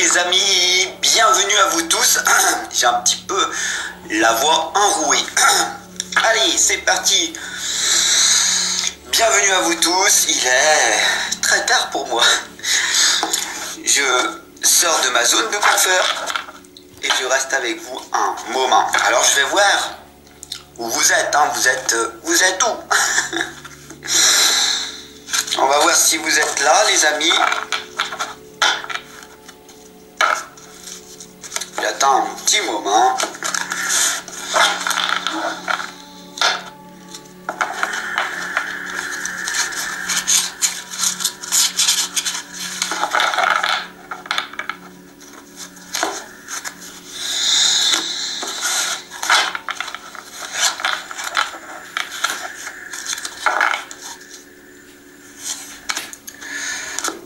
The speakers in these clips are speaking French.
les amis, bienvenue à vous tous. J'ai un petit peu la voix enrouée. Allez, c'est parti. Bienvenue à vous tous. Il est très tard pour moi. Je sors de ma zone de confort et je reste avec vous un moment. Alors je vais voir où vous êtes. Vous êtes où? On va voir si vous êtes là, les amis. J'attends un petit moment.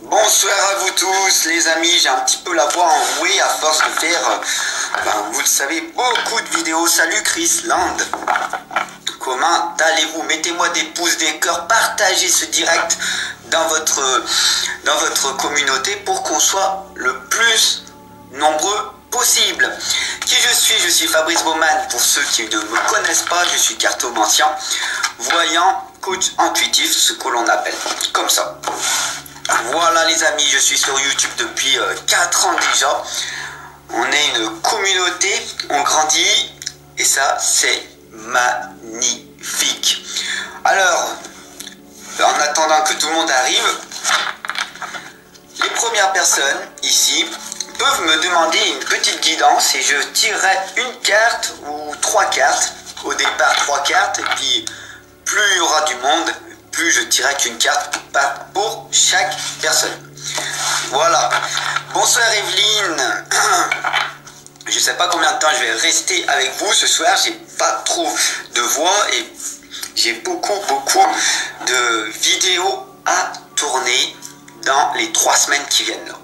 Bonsoir à vous tous les amis, j'ai un petit peu la voix enrouée à force de faire, vous le savez, beaucoup de vidéos. Salut Chris Land, comment allez-vous? Mettez-moi des pouces, des cœurs, partagez ce direct dans votre communauté pour qu'on soit le plus nombreux possible. Qui je suis? Je suis Fabrice Baumann, pour ceux qui ne me connaissent pas, je suis cartomancien, voyant, coach intuitif, ce que l'on appelle comme ça. Voilà les amis, je suis sur YouTube depuis 4 ans déjà. On est une communauté, on grandit et ça c'est magnifique. Alors, en attendant que tout le monde arrive, les premières personnes ici peuvent me demander une petite guidance et je tirerai une carte ou 3 cartes. Au départ 3 cartes et puis plus il y aura du monde, plus je tirerai qu'une carte pour chaque personne. Voilà. Bonsoir Evelyne. Je sais pas combien de temps je vais rester avec vous ce soir. J'ai pas trop de voix et j'ai beaucoup de vidéos à tourner dans les 3 semaines qui viennent là.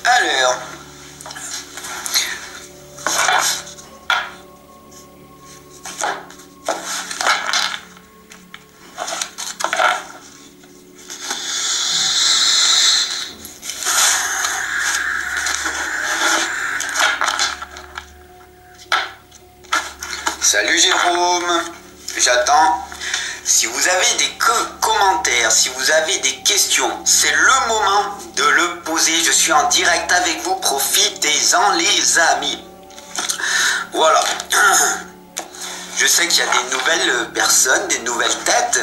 Alors. Salut Jérôme, j'attends. Si vous avez des commentaires, si vous avez des questions, c'est le moment de le poser. Je suis en direct avec vous, profitez-en les amis. Voilà. Je sais qu'il y a des nouvelles personnes, des nouvelles têtes.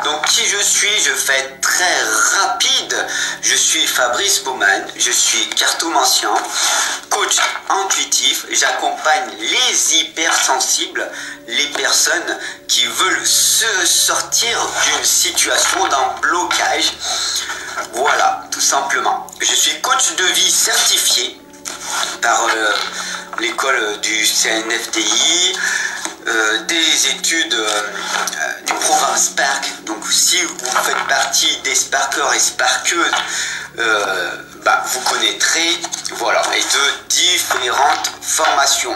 Donc qui je suis? Je fais très rapide. Je suis Fabrice Baumann, je suis cartomancien, coach intuitif. J'accompagne les hypersensibles, les personnes qui veulent se sortir d'une situation, d'un blocage. Voilà, tout simplement. Je suis coach de vie certifié par l'école du CNFTI, des études du programme Spark. Donc si vous faites partie des Sparkers et Sparkeuses, vous connaîtrez, voilà, et de différentes formations.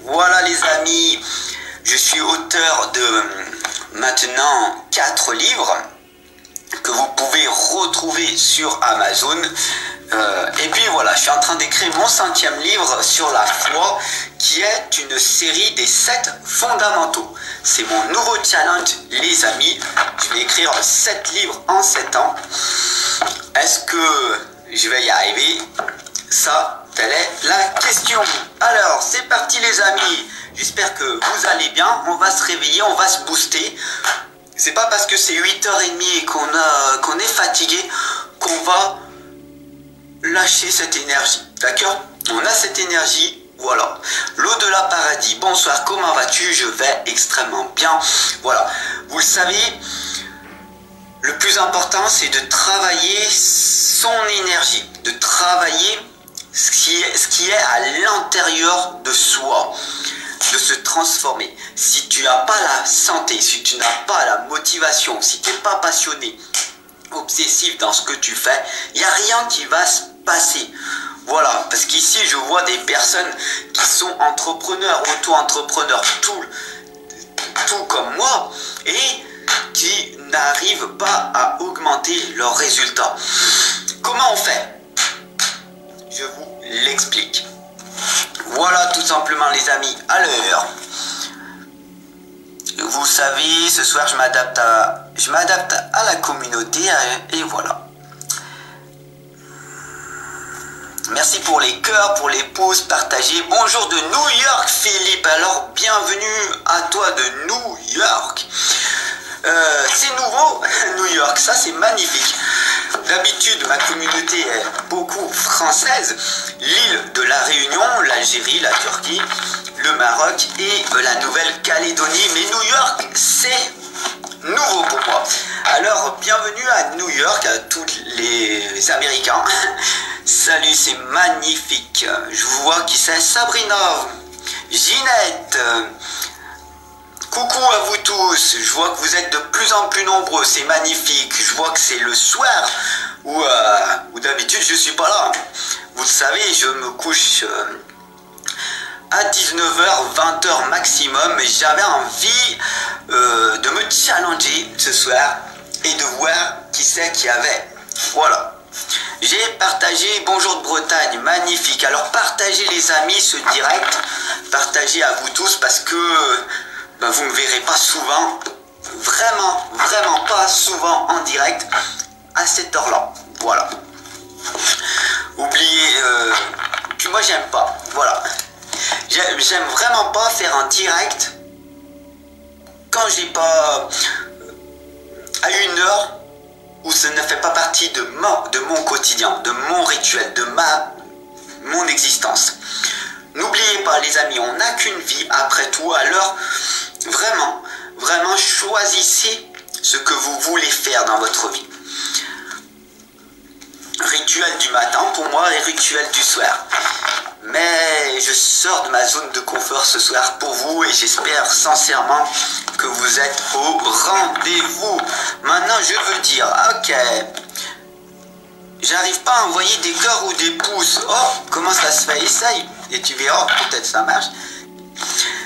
Voilà les amis, je suis auteur de maintenant 4 livres que vous pouvez retrouver sur Amazon. Et puis voilà, je suis en train d'écrire mon 5e livre sur la foi, qui est une série des 7 fondamentaux. C'est mon nouveau challenge les amis. Je vais écrire 7 livres en 7 ans. Est-ce que je vais y arriver? Ça, telle est la question. Alors, c'est parti les amis. J'espère que vous allez bien. On va se réveiller, on va se booster. C'est pas parce que c'est 8h30 et qu'on est fatigué qu'on va lâcher cette énergie, d'accord? On a cette énergie, voilà. L'au-delà paradis, bonsoir, comment vas-tu? Je vais extrêmement bien. Voilà, vous le savez, le plus important c'est de travailler son énergie, de travailler ce qui est à l'intérieur de soi, de se transformer. Si tu n'as pas la santé, si tu n'as pas la motivation, si tu n'es pas passionné, obsessif dans ce que tu fais, il n'y a rien qui va se passer. Voilà, parce qu'ici je vois des personnes qui sont entrepreneurs, auto-entrepreneurs, tout comme moi, et qui n'arrivent pas à augmenter leurs résultats. Comment on fait? Je vous l'explique. Voilà tout simplement les amis, à l'heure. Vous savez, ce soir je m'adapte à la communauté et voilà. Merci pour les cœurs, pour les pouces partagés. Bonjour de New York Philippe, alors bienvenue à toi de New York. C'est nouveau, New York, ça c'est magnifique. D'habitude, ma communauté est beaucoup française. L'île de la Réunion, l'Algérie, la Turquie, le Maroc et la Nouvelle-Calédonie. Mais New York, c'est nouveau pour moi. Alors, bienvenue à New York, à tous les Américains. Salut, c'est magnifique. Je vous vois qui c'est. Sabrina, Ginette. Coucou à vous tous, je vois que vous êtes de plus en plus nombreux, c'est magnifique. Je vois que c'est le soir où d'habitude je suis pas là. Vous le savez, je me couche à 19h, 20h maximum, mais j'avais envie de me challenger ce soir et de voir qui c'est qui avait. Voilà. J'ai partagé Bonjour de Bretagne, magnifique. Alors partagez les amis ce direct, partagez à vous tous parce que vous ne me verrez pas souvent, vraiment pas souvent en direct à cette heure-là. Voilà. Oubliez, puis moi j'aime pas, voilà. J'aime vraiment pas faire un direct quand j'ai pas à une heure où ça ne fait pas partie de mon quotidien, de mon rituel, de mon existence. N'oubliez pas les amis, on n'a qu'une vie après tout, alors vraiment choisissez ce que vous voulez faire dans votre vie. Rituel du matin pour moi et rituel du soir. Mais je sors de ma zone de confort ce soir pour vous et j'espère sincèrement que vous êtes au rendez-vous. Maintenant je veux dire, ok, j'arrive pas à envoyer des cœurs ou des pouces. Oh, comment ça se fait? Essaye et tu verras, peut-être ça marche.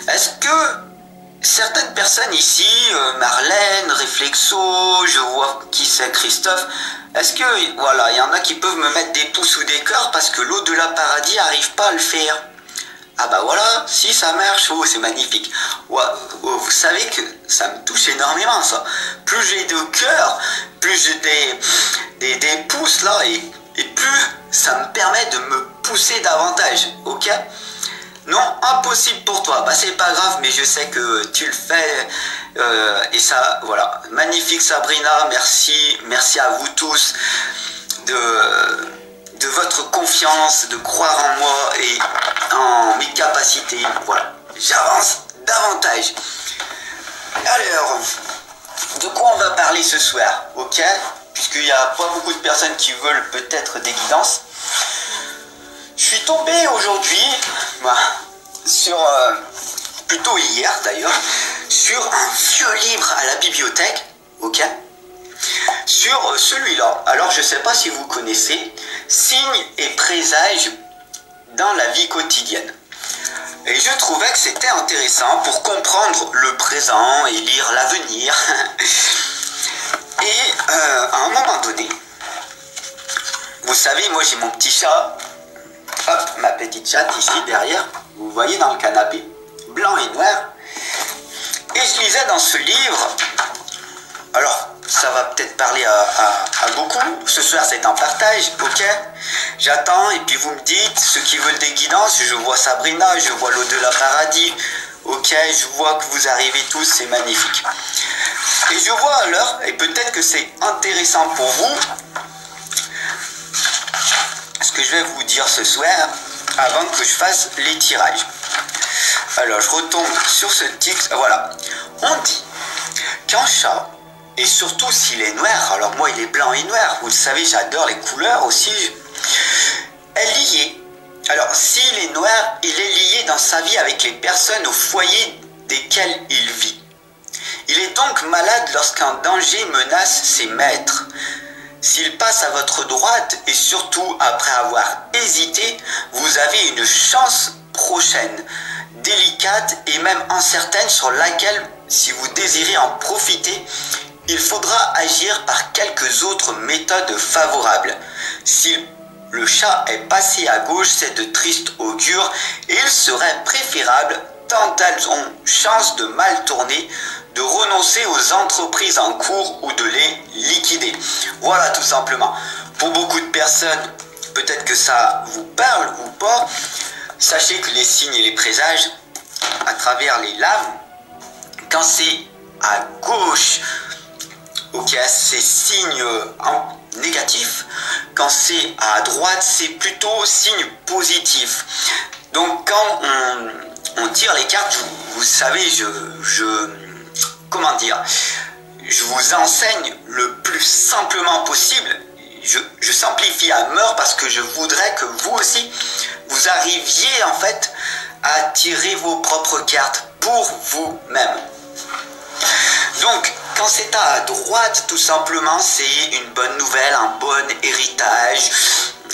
Est-ce que certaines personnes ici, Marlène, Réflexo, je vois qui c'est, Christophe, est-ce que, voilà, il y en a qui peuvent me mettre des pouces ou des cœurs parce que l'au-delà paradis n'arrive pas à le faire? Ah bah voilà, si ça marche, oh c'est magnifique. Ouais, vous savez que ça me touche énormément ça. Plus j'ai de cœurs, plus j'ai des pouces là et plus ça me permet de me pousser davantage, ok? Non, impossible pour toi. Bah c'est pas grave, mais je sais que tu le fais. Et ça, voilà. Magnifique Sabrina, merci à vous tous de votre confiance, de croire en moi et en mes capacités. Voilà. J'avance davantage. Alors, de quoi on va parler ce soir, ok? Puisqu'il n'y a pas beaucoup de personnes qui veulent peut-être des guidances. Je suis tombé aujourd'hui, plutôt hier d'ailleurs, sur un vieux livre à la bibliothèque, ok? Sur celui-là. Alors je ne sais pas si vous connaissez, Signes et présages dans la vie quotidienne. Et je trouvais que c'était intéressant pour comprendre le présent et lire l'avenir. Et à un moment donné, vous savez, moi j'ai mon petit chat. Hop, ma petite chatte ici derrière, vous voyez dans le canapé, blanc et noir. Et je lisais dans ce livre, alors ça va peut-être parler à beaucoup, ce soir c'est un partage, ok? J'attends et puis vous me dites, ceux qui veulent des guidances, je vois Sabrina, je vois l'au-delà paradis, ok? Je vois que vous arrivez tous, c'est magnifique. Et je vois alors, et peut-être que c'est intéressant pour vous, ce que je vais vous dire ce soir avant que je fasse les tirages. Alors je retombe sur ce titre, voilà. On dit qu'un chat, et surtout s'il est noir, alors moi il est blanc et noir, vous le savez, j'adore les couleurs aussi, est lié. Alors s'il est noir, il est lié dans sa vie avec les personnes au foyer desquelles il vit. Il est donc malade lorsqu'un danger menace ses maîtres. S'il passe à votre droite et surtout après avoir hésité, vous avez une chance prochaine, délicate et même incertaine sur laquelle, si vous désirez en profiter, il faudra agir par quelques autres méthodes favorables. Si le chat est passé à gauche, c'est de triste augure et il serait préférable, tant elles ont chance de mal tourner, de renoncer aux entreprises en cours ou de les liquider. Voilà, tout simplement. Pour beaucoup de personnes, peut-être que ça vous parle ou pas, sachez que les signes et les présages, à travers les lames, quand c'est à gauche, ok, c'est signe négatif. Quand c'est à droite, c'est plutôt signe positif. Donc quand on tire les cartes, vous savez, comment dire, je vous enseigne le plus simplement possible. Je simplifie à mort parce que je voudrais que vous aussi, vous arriviez en fait à tirer vos propres cartes pour vous-même. Donc, quand c'est à droite, tout simplement, c'est une bonne nouvelle, un bon héritage,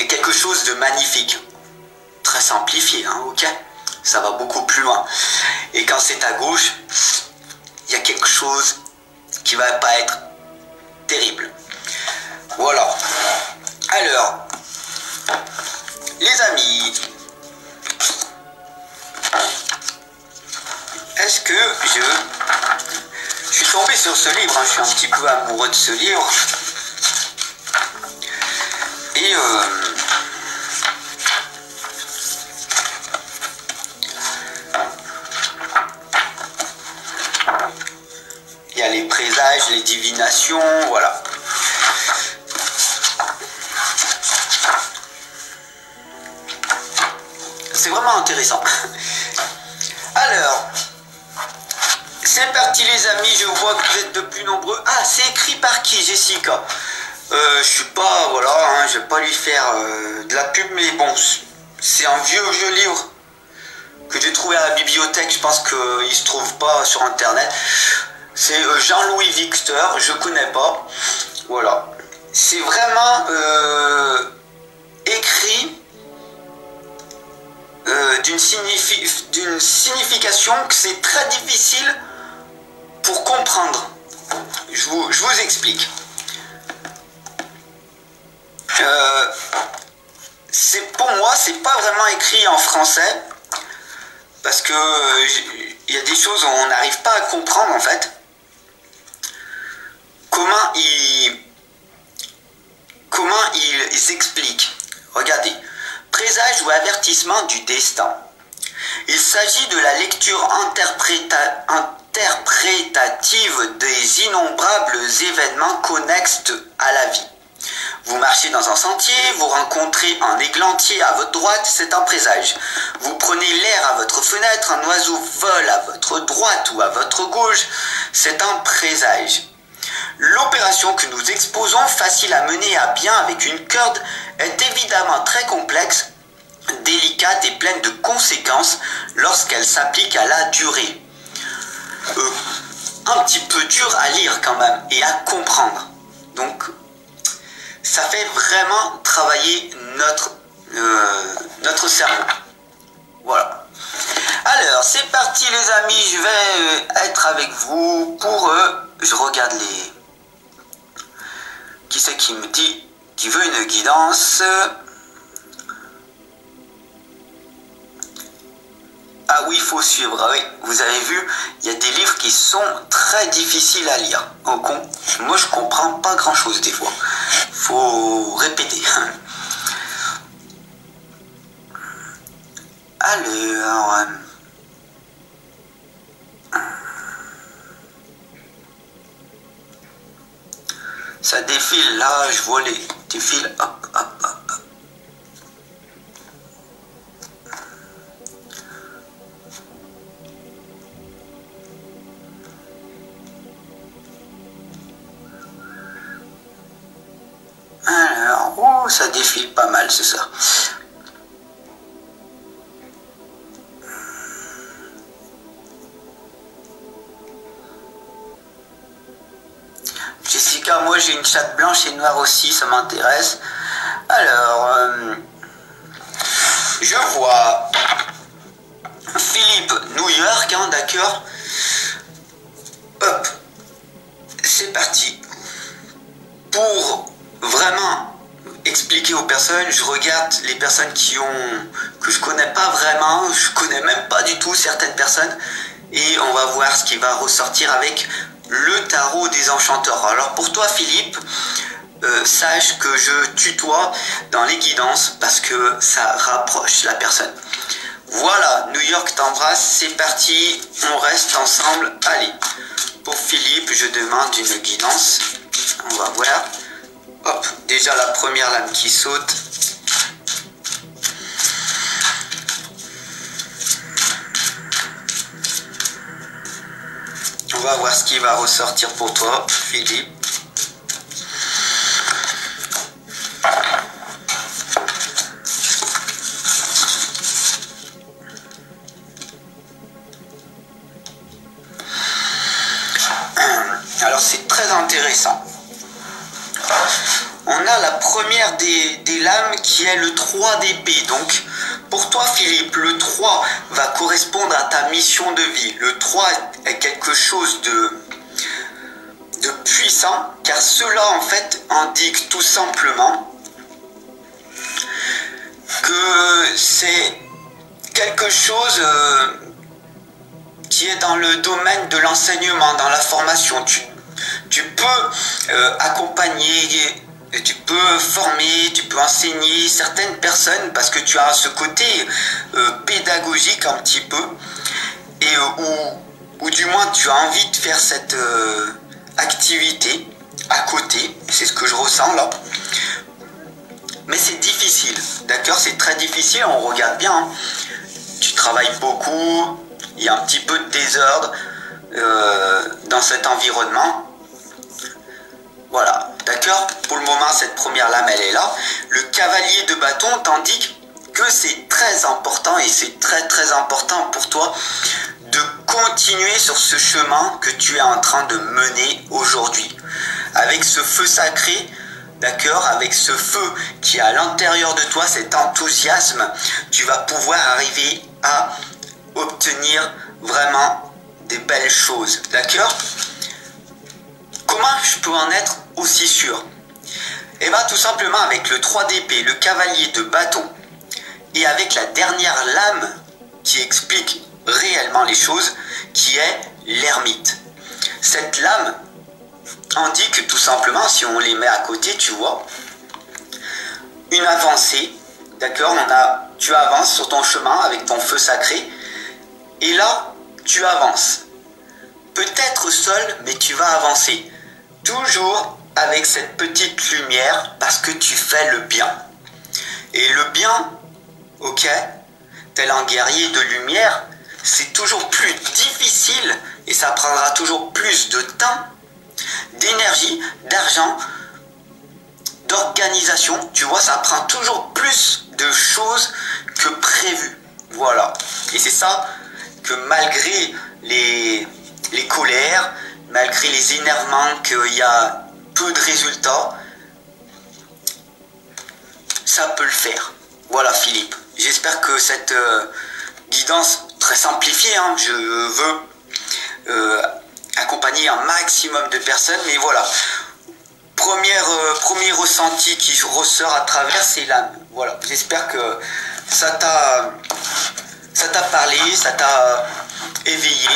quelque chose de magnifique. Très simplifié, hein, ok? Ça va beaucoup plus loin. Et quand c'est à gauche, il y a quelque chose qui va pas être terrible. Voilà. Alors, les amis, est-ce que je suis tombé sur ce livre, hein, je suis un petit peu amoureux de ce livre. Et il y a les présages, les divinations, voilà. C'est vraiment intéressant. Alors, c'est parti les amis, je vois que vous êtes de plus nombreux. Ah, c'est écrit par qui, Jessica? Je suis pas, voilà, hein, je vais pas lui faire de la pub, mais bon, c'est un vieux livre que j'ai trouvé à la bibliothèque, je pense qu'il se trouve pas sur internet. C'est Jean-Louis Victor, je connais pas. Voilà. C'est vraiment écrit d'une signification que c'est très difficile pour comprendre. Je vous explique. Pour moi, c'est pas vraiment écrit en français parce que il y a des choses où on n'arrive pas à comprendre en fait. Comment ils s'expliquent. Regardez. Présage ou avertissement du destin. Il s'agit de la lecture interprétative des innombrables événements connexes à la vie. Vous marchez dans un sentier, vous rencontrez un églantier à votre droite, c'est un présage. Vous prenez l'air à votre fenêtre, un oiseau vole à votre droite ou à votre gauche, c'est un présage. L'opération que nous exposons, facile à mener à bien avec une corde, est évidemment très complexe, délicate et pleine de conséquences lorsqu'elle s'applique à la durée. Un petit peu dur à lire quand même et à comprendre. Donc, ça fait vraiment travailler notre cerveau. Voilà. Alors, c'est parti les amis, je vais être avec vous pour... je regarde les... Qui c'est qui me dit, qui veut une guidance? Ah oui, il faut suivre, oui. Vous avez vu, il y a des livres qui sont très difficiles à lire. Moi, je comprends pas grand-chose des fois. Faut répéter. Alors... ça défile, là, je vois les défiles, hop, hop, hop. Alors, oh, ça défile pas mal, c'est ça. Jessica, moi j'ai une chatte blanche et noire aussi, ça m'intéresse. Alors, je vois Philippe, New York, hein, d'accord. Hop. c'est parti. Pour vraiment expliquer aux personnes, je regarde les personnes que je connais pas vraiment, je connais même pas du tout certaines personnes, et on va voir ce qui va ressortir avec le tarot des enchanteurs. Alors pour toi Philippe, sache que je tutoie dans les guidances parce que ça rapproche la personne. Voilà, New York t'embrasse, c'est parti, on reste ensemble. Allez, pour Philippe, je demande une guidance. On va voir. Hop, déjà la première lame qui saute. On va voir ce qui va ressortir pour toi, Philippe. Alors c'est très intéressant. On a la première des lames qui est le 3 d'épée. Donc pour toi Philippe, le 3 va correspondre à ta mission de vie. Le 3 est quelque chose de puissant, car cela en fait indique tout simplement que c'est quelque chose qui est dans le domaine de l'enseignement, dans la formation. Tu peux accompagner, tu peux former, tu peux enseigner certaines personnes parce que tu as ce côté pédagogique un petit peu, et ou du moins tu as envie de faire cette activité à côté. C'est ce que je ressens là. Mais c'est difficile, d'accord? C'est très difficile, on regarde bien. Hein. Tu travailles beaucoup, il y a un petit peu de désordre dans cet environnement. Voilà, d'accord? Pour le moment, cette première lame, elle est là. Le cavalier de bâton t'indique que c'est très important, et c'est très très important pour toi de continuer sur ce chemin que tu es en train de mener aujourd'hui. Avec ce feu sacré, d'accord, avec ce feu qui est à l'intérieur de toi, cet enthousiasme, tu vas pouvoir arriver à obtenir vraiment des belles choses, d'accord? Comment je peux en être aussi sûr? Et bien tout simplement avec le 3 d'épée, le cavalier de bâton, et avec la dernière lame qui explique réellement les choses, qui est l'ermite. Cette lame indique tout simplement, si on les met à côté, tu vois, une avancée, d'accord? Tu avances sur ton chemin avec ton feu sacré, et là, tu avances. Peut-être seul, mais tu vas avancer. Toujours avec cette petite lumière, parce que tu fais le bien. Et le bien, ok, tel un guerrier de lumière, c'est toujours plus difficile, et ça prendra toujours plus de temps, d'énergie, d'argent, d'organisation. Tu vois, ça prend toujours plus de choses que prévu. Voilà. Et c'est ça que malgré les colères, malgré les énervements, qu'il y a peu de résultats, ça peut le faire. Voilà Philippe. J'espère que cette guidance très simplifiée, hein, je veux accompagner un maximum de personnes, mais voilà. Premier ressenti qui ressort à travers ces lames. Voilà. J'espère que ça t'a parlé, ça t'a éveillé.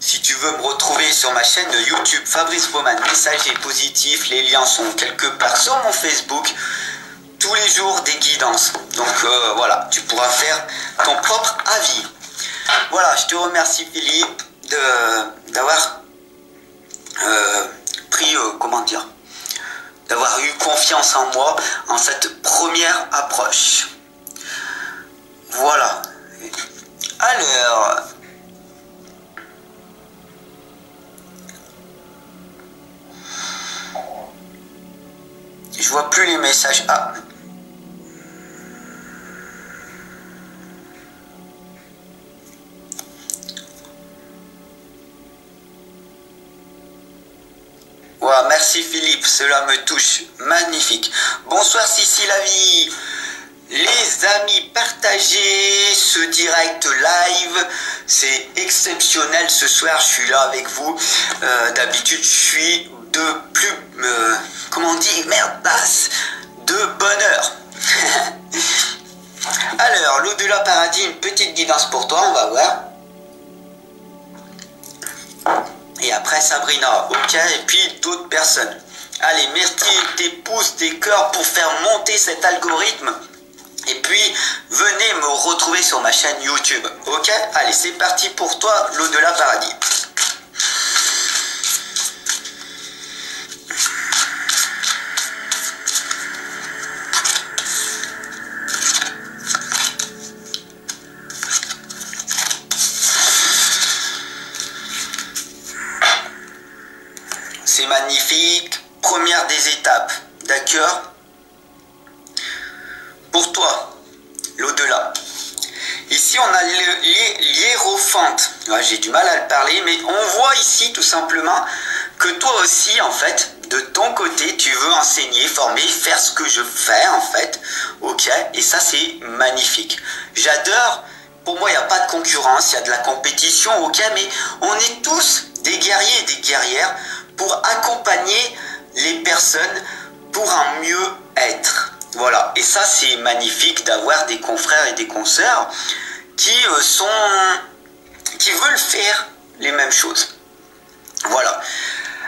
Si tu veux me retrouver sur ma chaîne YouTube Fabrice Baumann, messager positif, les liens sont quelque part sur mon Facebook. Tous les jours des guidances. Donc voilà, tu pourras faire ton propre avis. Voilà, je te remercie Philippe d'avoir d'avoir eu confiance en moi en cette première approche. Voilà. Alors, je vois plus les messages. Ah. Wow, merci Philippe, cela me touche. Magnifique. Bonsoir Sissi la vie. Les amis, partagez ce direct live. C'est exceptionnel ce soir, je suis là avec vous. D'habitude, je suis de plus, comment on dit, merde, de bonheur. Alors, l'au-delà paradis, une petite guidance pour toi, on va voir. Et après Sabrina, ok, et puis d'autres personnes. Allez, merci tes pouces, tes cœurs pour faire monter cet algorithme. Et puis, venez me retrouver sur ma chaîne YouTube, ok? Allez, c'est parti pour toi, l'au-delà paradis. C'est magnifique. Première des étapes, d'accord? Pour toi, l'au-delà. Ici, on a l'hiérophante. Ouais, j'ai du mal à le parler, mais on voit ici tout simplement que toi aussi, en fait, de ton côté, tu veux enseigner, former, faire ce que je fais, en fait. Ok? Et ça, c'est magnifique. J'adore. Pour moi, il n'y a pas de concurrence, il y a de la compétition, ok? Mais on est tous des guerriers et des guerrières pour accompagner les personnes pour un mieux-être. Voilà, et ça c'est magnifique d'avoir des confrères et des consoeurs qui veulent faire les mêmes choses. Voilà.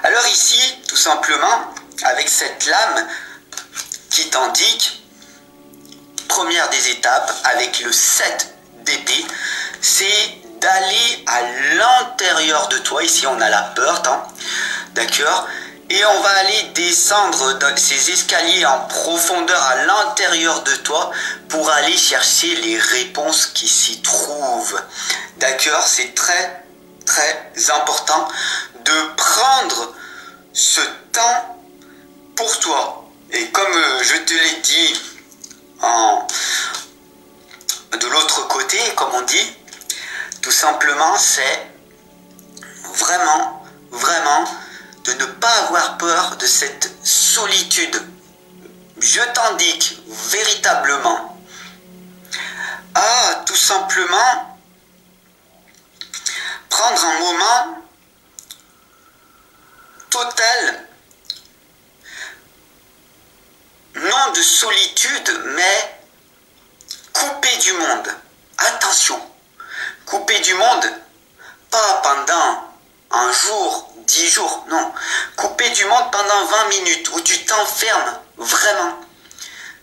Alors ici, tout simplement, avec cette lame qui t'indique, première des étapes, avec le 7 d'épée, c'est d'aller à l'intérieur de toi. Ici on a la peur, d'accord? Et on va aller descendre dans ces escaliers en profondeur à l'intérieur de toi pour aller chercher les réponses qui s'y trouvent. D'accord? C'est très, très important de prendre ce temps pour toi. Et comme je te l'ai dit de l'autre côté, comme on dit, tout simplement, c'est vraiment, vraiment de ne pas avoir peur de cette solitude. Je t'indique véritablement à tout simplement prendre un moment total, non de solitude, mais coupé du monde. Attention, coupé du monde, pas pendant un jour, 10 jours, non. Coupé du monde pendant 20 minutes où tu t'enfermes vraiment,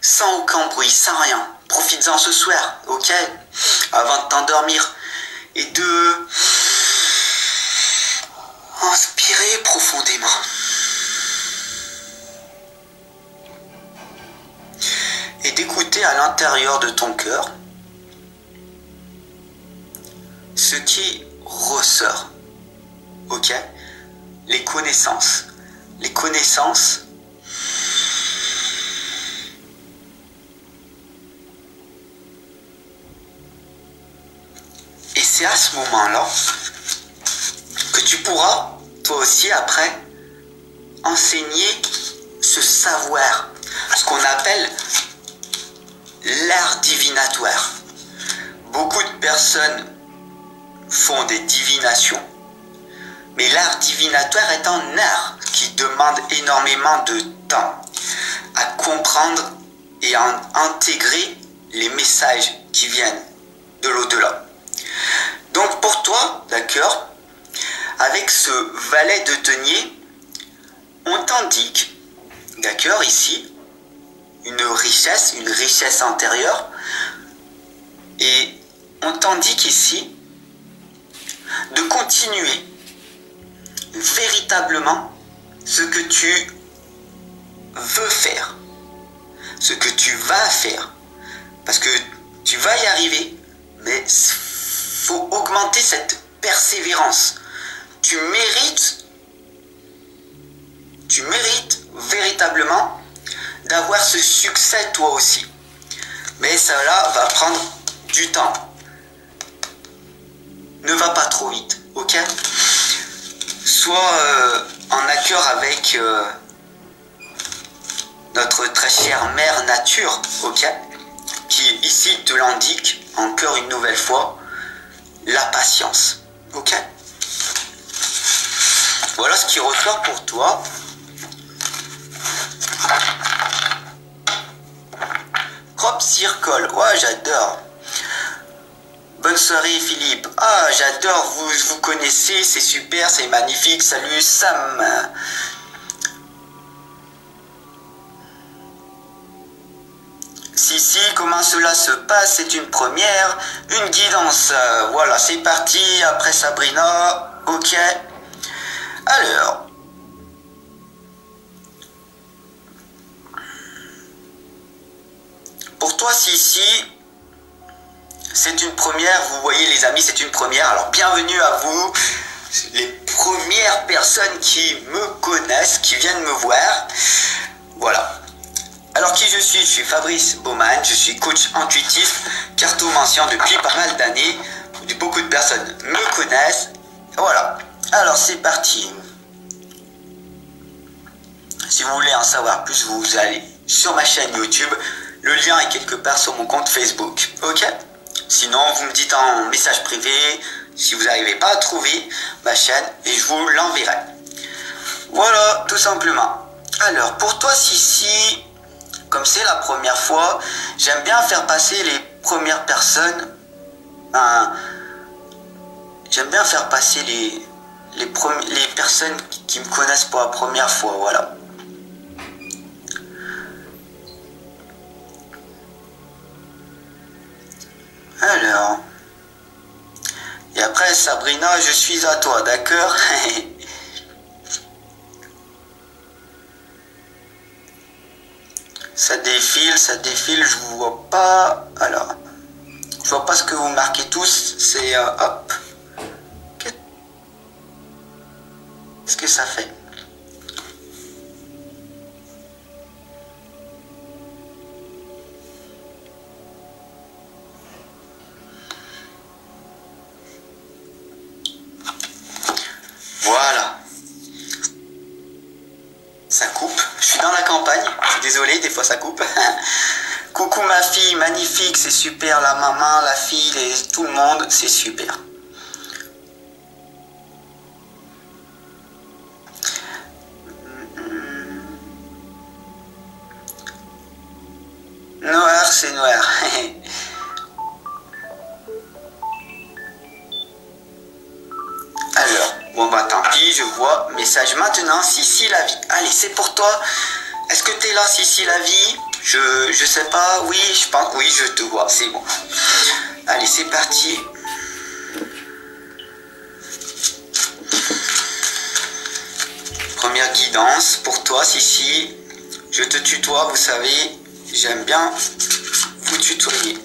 sans aucun bruit, sans rien. Profites-en ce soir, ok? Avant de t'endormir. Et de inspirer profondément. Et d'écouter à l'intérieur de ton cœur ce qui ressort. Ok? Les connaissances. Les connaissances. Et c'est à ce moment-là que tu pourras, toi aussi, après, enseigner ce savoir. Ce qu'on appelle l'art divinatoire. Beaucoup de personnes font des divinations. Mais l'art divinatoire est un art qui demande énormément de temps à comprendre et à intégrer les messages qui viennent de l'au-delà. Donc pour toi, d'accord, avec ce valet de denier, on t'indique, d'accord, ici, une richesse intérieure, et on t'indique ici de continuer véritablement ce que tu veux faire, ce que tu vas faire, parce que tu vas y arriver, mais faut augmenter cette persévérance. Tu mérites véritablement d'avoir ce succès toi aussi, mais cela va prendre du temps. Ne va pas trop vite, ok? Sois en accord avec notre très chère mère nature, ok? Qui ici te l'indique encore une nouvelle fois, la patience, ok? Voilà ce qui ressort pour toi, propre circle. Ouais, j'adore. Bonne soirée Philippe. Ah, j'adore, vous connaissez, c'est super, c'est magnifique. Salut Sam. Si, comment cela se passe? C'est une première, une guidance. Voilà, c'est parti. Après Sabrina. Ok. Alors. Pour toi, si. C'est une première, vous voyez les amis, c'est une première. Alors bienvenue à vous, les premières personnes qui me connaissent, qui viennent me voir. Voilà. Alors qui je suis? Je suis Fabrice Baumann, je suis coach intuitif, cartomancien depuis pas mal d'années. Beaucoup de personnes me connaissent. Voilà. Alors c'est parti. Si vous voulez en savoir plus, vous allez sur ma chaîne YouTube. Le lien est quelque part sur mon compte Facebook. Ok? Sinon, vous me dites en message privé si vous n'arrivez pas à trouver ma chaîne et je vous l'enverrai. Voilà, tout simplement. Alors, pour toi, si, comme c'est la première fois, j'aime bien faire passer les premières personnes. J'aime bien faire passer les personnes qui me connaissent pour la première fois, voilà. Alors, et après Sabrina, je suis à toi, d'accord? Ça défile, je vous vois pas. Alors, je vois pas ce que vous marquez tous, c'est hop. Qu'est-ce que ça fait? Voilà. Ça coupe. Je suis dans la campagne. Je suis désolé, des fois ça coupe. Coucou ma fille, magnifique, c'est super. La maman, la fille, tout le monde, c'est super. Noir, c'est noir. Alors, bon bah tant pis, je vois. Message maintenant, si la vie. Allez, c'est pour toi. Est-ce que tu es là, si la vie? Je sais pas, oui, je pense, oui, je te vois, c'est bon. Allez, c'est parti. Première guidance pour toi, si. Je te tutoie, vous savez, j'aime bien vous tutoyer.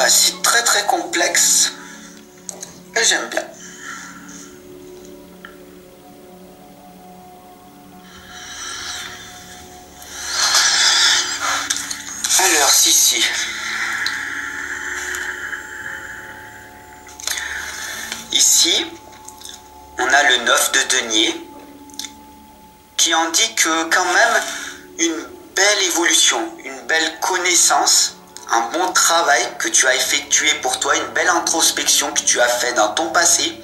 C'est très complexe et j'aime bien. Alors si. Ici, on a le 9 de denier qui indique quand même une belle évolution, une belle connaissance, un bon travail que tu as effectué pour toi, une belle introspection que tu as fait dans ton passé.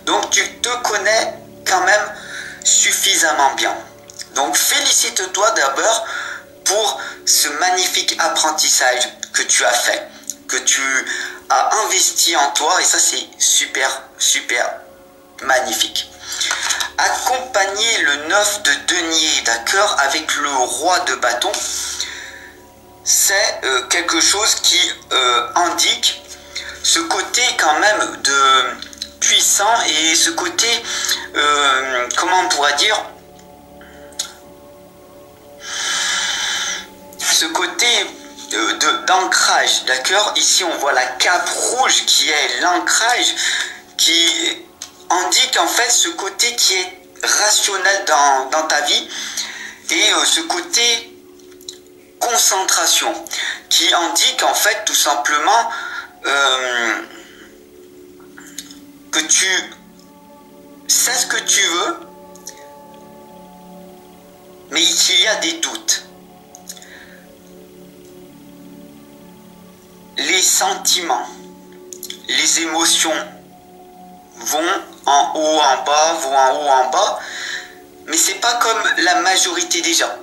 Donc tu te connais quand même suffisamment bien. Donc félicite-toi d'abord pour ce magnifique apprentissage que tu as fait, que tu as investi en toi, et ça c'est super magnifique. Accompagner le 9 de denier, d'accord, avec le roi de bâton, c'est quelque chose qui indique ce côté quand même de puissant et ce côté, comment on pourrait dire, ce côté d'ancrage, d'accord. Ici on voit la cape rouge qui est l'ancrage, qui indique en fait ce côté qui est rationnel dans ta vie Et ce côté concentration qui indique en fait tout simplement que tu sais ce que tu veux, mais qu'il y a des doutes. Les sentiments, les émotions vont en haut, en bas, vont en haut, en bas, mais c'est pas comme la majorité des gens.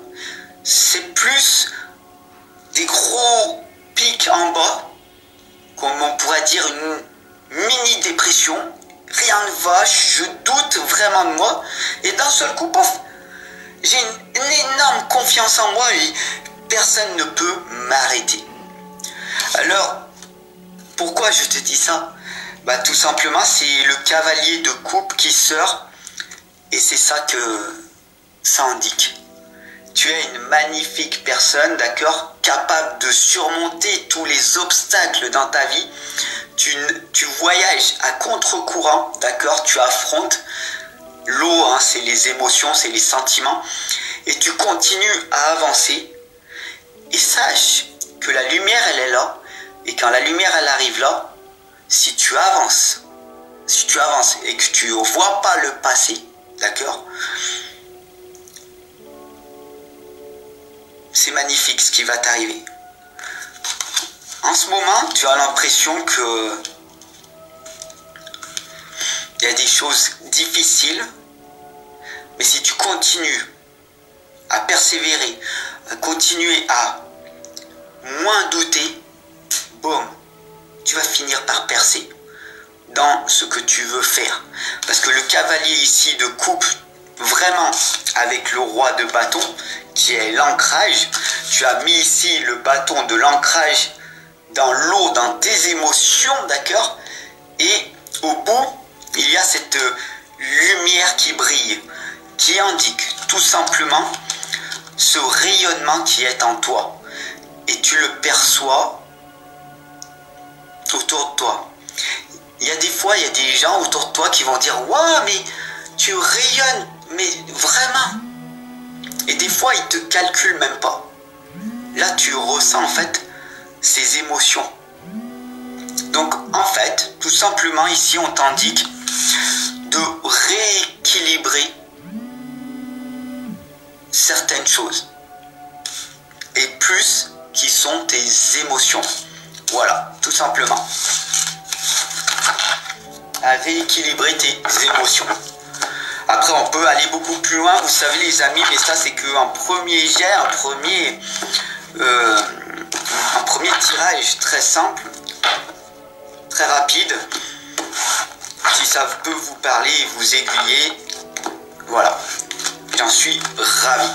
C'est plus des gros pics en bas, comme on pourrait dire une mini dépression. Rien ne va, je doute vraiment de moi, et d'un seul coup, pof, j'ai une énorme confiance en moi et personne ne peut m'arrêter. Alors, pourquoi je te dis ça? Bah, tout simplement, c'est le cavalier de coupe qui sort, et c'est ça que ça indique. Tu es une magnifique personne, d'accord, capable de surmonter tous les obstacles dans ta vie. Tu voyages à contre-courant, d'accord, tu affrontes l'eau, hein, c'est les émotions, c'est les sentiments, et tu continues à avancer. Et sache que la lumière, elle est là, et quand la lumière, elle arrive là, si tu avances et que tu ne vois pas le passé, d'accord, c'est magnifique ce qui va t'arriver. En ce moment, tu as l'impression que il y a des choses difficiles, mais si tu continues à persévérer, à continuer à moins douter, boum, tu vas finir par percer dans ce que tu veux faire. Parce que le cavalier ici de coupe, vraiment avec le roi de bâton, qui est l'ancrage, tu as mis ici le bâton de l'ancrage dans l'eau, dans tes émotions, d'accord? Et au bout, il y a cette lumière qui brille, qui indique tout simplement ce rayonnement qui est en toi. Et tu le perçois autour de toi. Il y a des fois, il y a des gens autour de toi qui vont dire « Waouh, mais tu rayonnes, mais vraiment !» Et des fois, ils te calculent même pas. Là, tu ressens en fait ces émotions. Donc, en fait, tout simplement, ici, on t'indique de rééquilibrer certaines choses. Et plus qui sont tes émotions. Voilà, tout simplement. À rééquilibrer tes émotions. Après, on peut aller beaucoup plus loin, vous savez les amis, mais ça c'est qu'un premier jet, un premier tirage très simple, très rapide. Si ça peut vous parler et vous aiguiller, voilà, j'en suis ravi.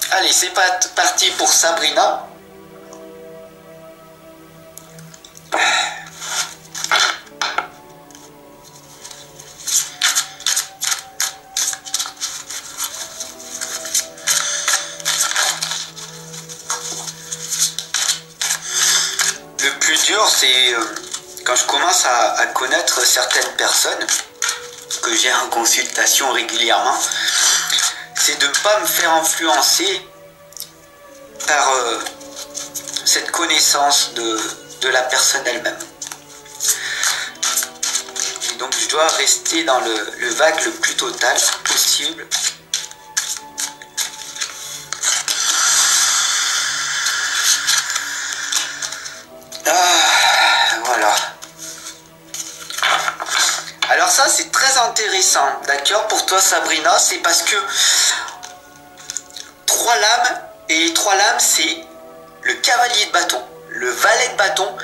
Allez, c'est parti pour Sabrina. Le plus dur, c'est quand je commence à connaître certaines personnes que j'ai en consultation régulièrement, c'est de ne pas me faire influencer par cette connaissance de la personne elle-même. Et donc je dois rester dans le vague le plus total possible. Voilà. Alors ça c'est très intéressant, d'accord, pour toi Sabrina, c'est parce que 3 lames, et les 3 lames c'est le cavalier de bâton, le valet de bâton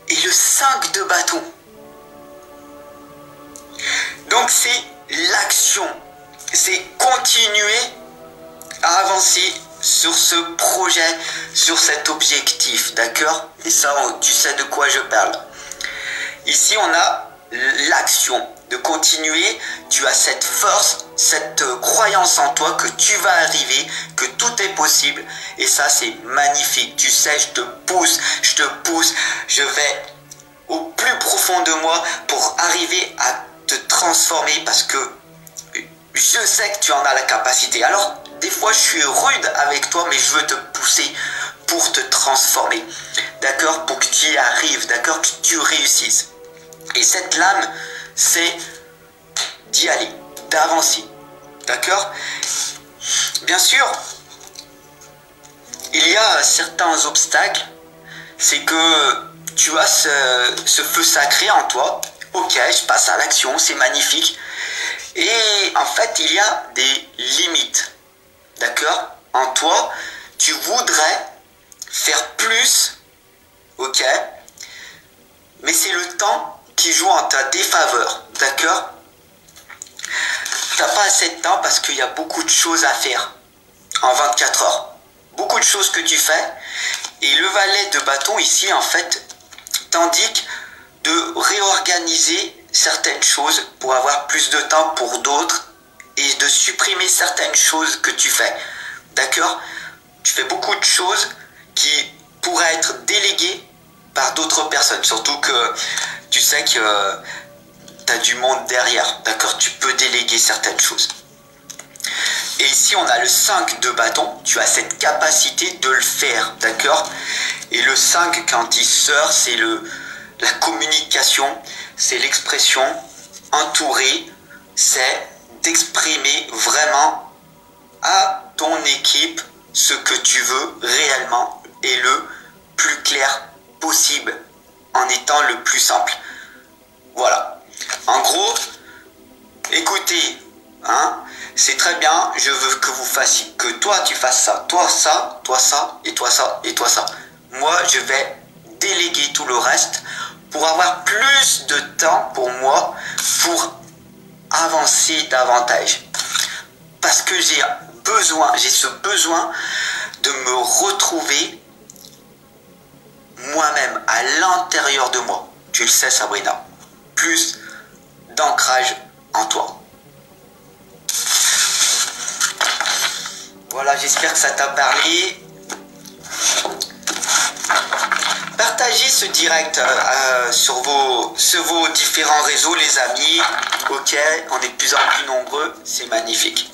et le 5 de bâton. Donc c'est l'action, c'est continuer à avancer sur ce projet, sur cet objectif, d'accord? Et ça, tu sais de quoi je parle. Ici, on a l'action, de continuer, tu as cette force, cette croyance en toi que tu vas arriver, que tout est possible, et ça c'est magnifique. Tu sais, je te pousse, je vais au plus profond de moi pour arriver à te transformer parce que je sais que tu en as la capacité. Alors, des fois, je suis rude avec toi, mais je veux te pousser pour te transformer. D'accord? Pour que tu y arrives. D'accord? Que tu réussisses. Et cette lame, c'est d'y aller, d'avancer. D'accord? Bien sûr, il y a certains obstacles. C'est que tu as ce feu sacré en toi. Ok, je passe à l'action, c'est magnifique. Et en fait, il y a des limites. D'accord? En toi, tu voudrais faire plus. Ok? Mais c'est le temps qui joue en ta défaveur. D'accord? Tu n'as pas assez de temps parce qu'il y a beaucoup de choses à faire en 24 heures. Beaucoup de choses que tu fais. Et le valet de bâton ici, en fait, t'indique de réorganiser certaines choses pour avoir plus de temps pour d'autres et de supprimer certaines choses que tu fais. D'accord? Tu fais beaucoup de choses qui pourraient être déléguées par d'autres personnes. Surtout que tu sais que tu as du monde derrière. D'accord? Tu peux déléguer certaines choses. Et ici, on a le 5 de bâton. Tu as cette capacité de le faire. D'accord? Et le 5, quand il sort, c'est la communication, c'est l'expression entourée, c'est d'exprimer vraiment à ton équipe ce que tu veux réellement et le plus clair possible en étant le plus simple. Voilà. En gros, écoutez, hein, c'est très bien, je veux que vous fassiez, que toi tu fasses ça, toi ça, toi ça, et toi ça, et toi ça. Moi, je vais déléguer tout le reste pour avoir plus de temps pour moi, pour avancer davantage. Parce que j'ai ce besoin de me retrouver moi-même, à l'intérieur de moi. Tu le sais, Sabrina. Plus d'ancrage en toi. Voilà, j'espère que ça t'a parlé. Partagez ce direct sur vos différents réseaux, les amis. Ok, on est de plus en plus nombreux, c'est magnifique.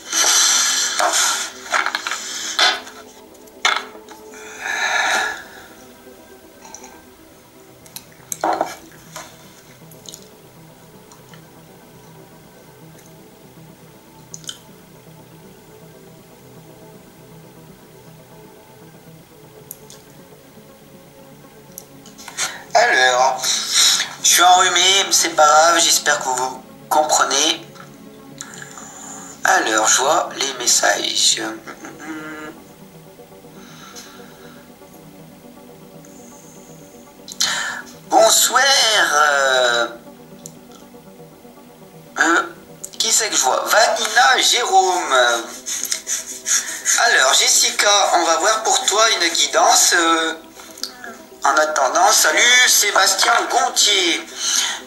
Alors, je suis enrhumé, mais c'est pas grave, j'espère que vous comprenez. Alors, je vois les messages. Bonsoir. Qui c'est que je vois? Vanina, Jérôme. Alors, Jessica, on va voir pour toi une guidance. En attendant, salut Sébastien Gontier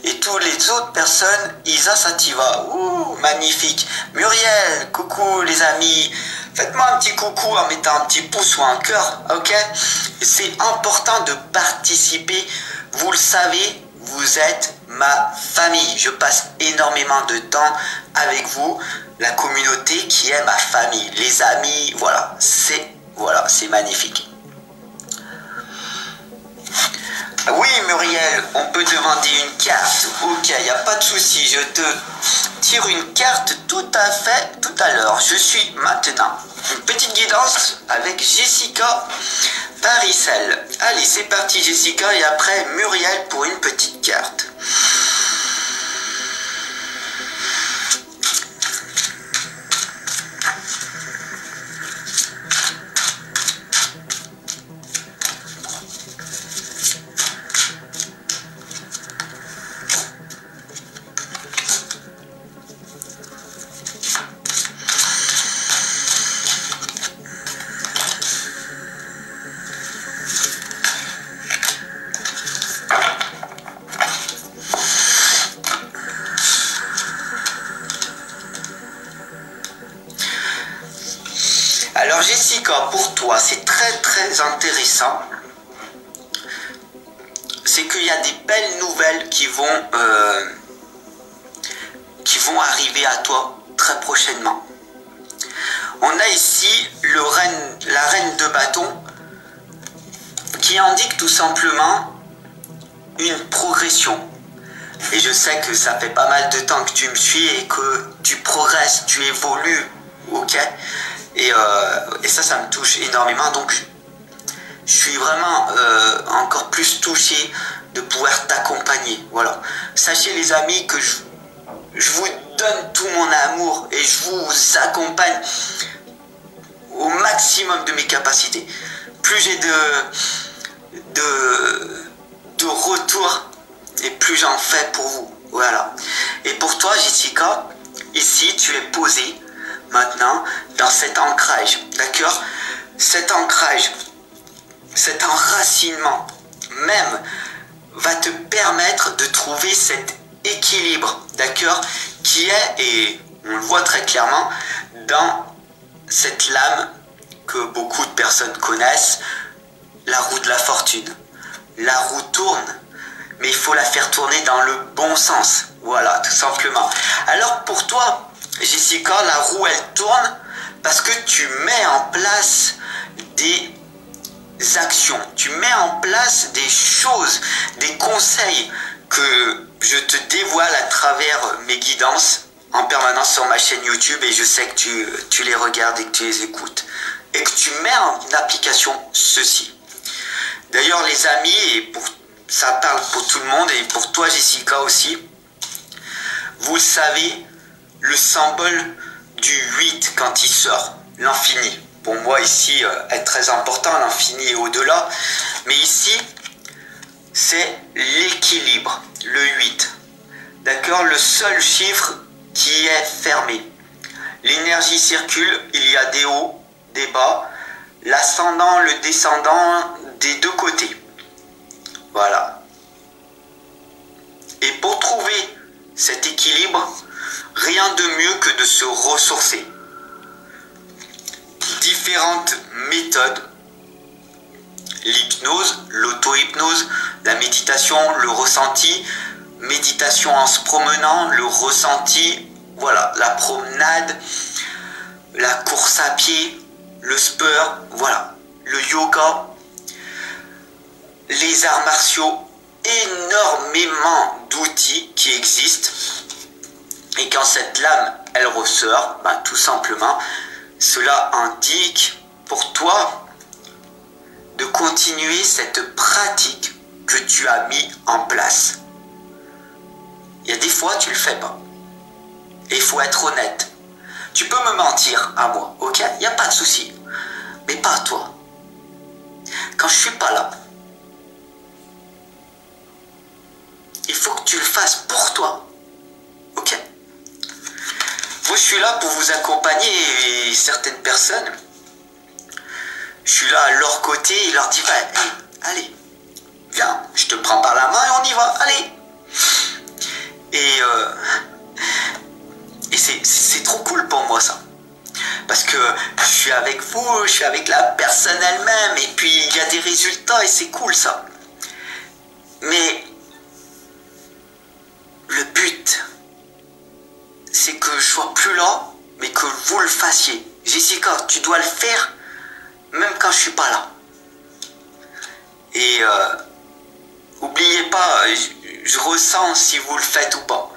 et toutes les autres personnes. Isa Sativa, ouh, magnifique. Muriel, coucou les amis. Faites-moi un petit coucou en mettant un petit pouce ou un cœur, ok? C'est important de participer. Vous le savez, vous êtes ma famille. Je passe énormément de temps avec vous. La communauté qui est ma famille. Les amis, voilà, c'est magnifique. Oui Muriel, on peut demander une carte. Ok, il n'y a pas de souci. Je te tire une carte tout à fait tout à l'heure. Je suis maintenant. Une petite guidance avec Jessica Parissel. Allez, c'est parti Jessica et après Muriel pour une petite carte. Alors Jessica, pour toi, c'est très intéressant c'est qu'il y a des belles nouvelles qui vont arriver à toi très prochainement. On a ici la reine de bâton qui indique tout simplement une progression. Et je sais que ça fait pas mal de temps que tu me suis et que tu progresses, tu évolues, ok? Et ça me touche énormément. Donc, je suis vraiment encore plus touché de pouvoir t'accompagner. Voilà. Sachez les amis que je vous donne tout mon amour et je vous accompagne au maximum de mes capacités. Plus j'ai de retour et plus j'en fais pour vous. Voilà. Et pour toi, Jessica, ici tu es posée maintenant dans cet ancrage. D'accord? Cet ancrage, cet enracinement même va te permettre de trouver cet équilibre, d'accord, qui est, et on le voit très clairement, dans cette lame que beaucoup de personnes connaissent, la roue de la fortune. La roue tourne, mais il faut la faire tourner dans le bon sens. Voilà, tout simplement. Alors pour toi, Jessica, la roue, elle tourne parce que tu mets en place des actions, tu mets en place des choses, des conseils que je te dévoile à travers mes guidances en permanence sur ma chaîne YouTube, et je sais que tu les regardes et que tu les écoutes et que tu mets en application ceci. D'ailleurs les amis, et ça parle pour tout le monde et pour toi Jessica aussi, vous le savez, le symbole du 8 quand il sort, l'infini. Pour moi ici est très important, l'infini et au-delà. Mais ici, c'est l'équilibre, le 8. D'accord? Le seul chiffre qui est fermé. L'énergie circule, il y a des hauts, des bas, l'ascendant, le descendant des deux côtés. Voilà. Et pour trouver cet équilibre, rien de mieux que de se ressourcer. Différentes méthodes, l'hypnose, l'auto-hypnose, la méditation, le ressenti, méditation en se promenant, le ressenti, voilà, la promenade, la course à pied, le sport, voilà, le yoga, les arts martiaux, énormément d'outils qui existent. Et quand cette lame, elle ressort, ben, tout simplement, cela indique pour toi de continuer cette pratique que tu as mis en place. Il y a des fois, tu ne le fais pas. Et il faut être honnête. Tu peux me mentir à moi, ok? Il n'y a pas de souci. Mais pas à toi. Quand je ne suis pas là, il faut que tu le fasses pour toi. Ok? Moi, je suis là pour vous accompagner, et certaines personnes, je suis là à leur côté et leur dis, bah, hey, allez, viens, je te prends par la main et on y va, allez. Et c'est trop cool pour moi ça. Parce que je suis avec vous, je suis avec la personne elle-même, et puis il y a des résultats et c'est cool ça. Mais le but, c'est que je sois plus là, mais que vous le fassiez. Jessica, tu dois le faire, même quand je suis pas là. Et oubliez pas, je ressens si vous le faites ou pas.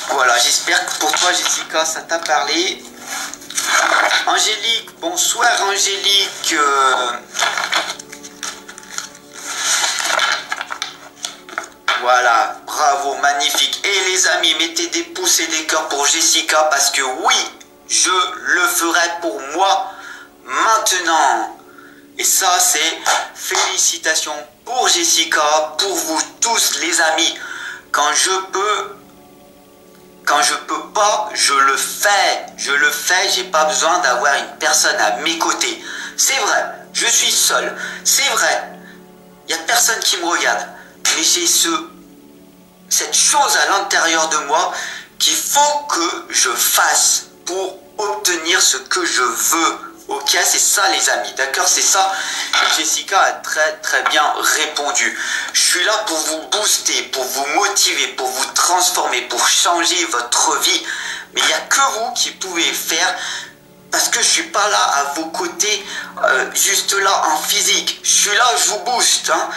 Voilà, j'espère que pour toi, Jessica, ça t'a parlé. Angélique, bonsoir Angélique. Voilà, bravo, magnifique. Et les amis, mettez des pouces et des cœurs pour Jessica, parce que oui, je le ferai pour moi maintenant. Et ça, c'est félicitations pour Jessica, pour vous tous les amis. Quand je peux pas, je le fais. Je le fais, j'ai pas besoin d'avoir une personne à mes côtés. C'est vrai, je suis seul. C'est vrai, il n'y a personne qui me regarde. Mais j'ai cette chose à l'intérieur de moi qu'il faut que je fasse pour obtenir ce que je veux. Ok, c'est ça les amis, d'accord, c'est ça. Jessica a très bien répondu. Je suis là pour vous booster, pour vous motiver, pour vous transformer, pour changer votre vie. Mais il n'y a que vous qui pouvez faire, parce que je suis pas là à vos côtés, juste là en physique. Je suis là, je vous booste. Hein.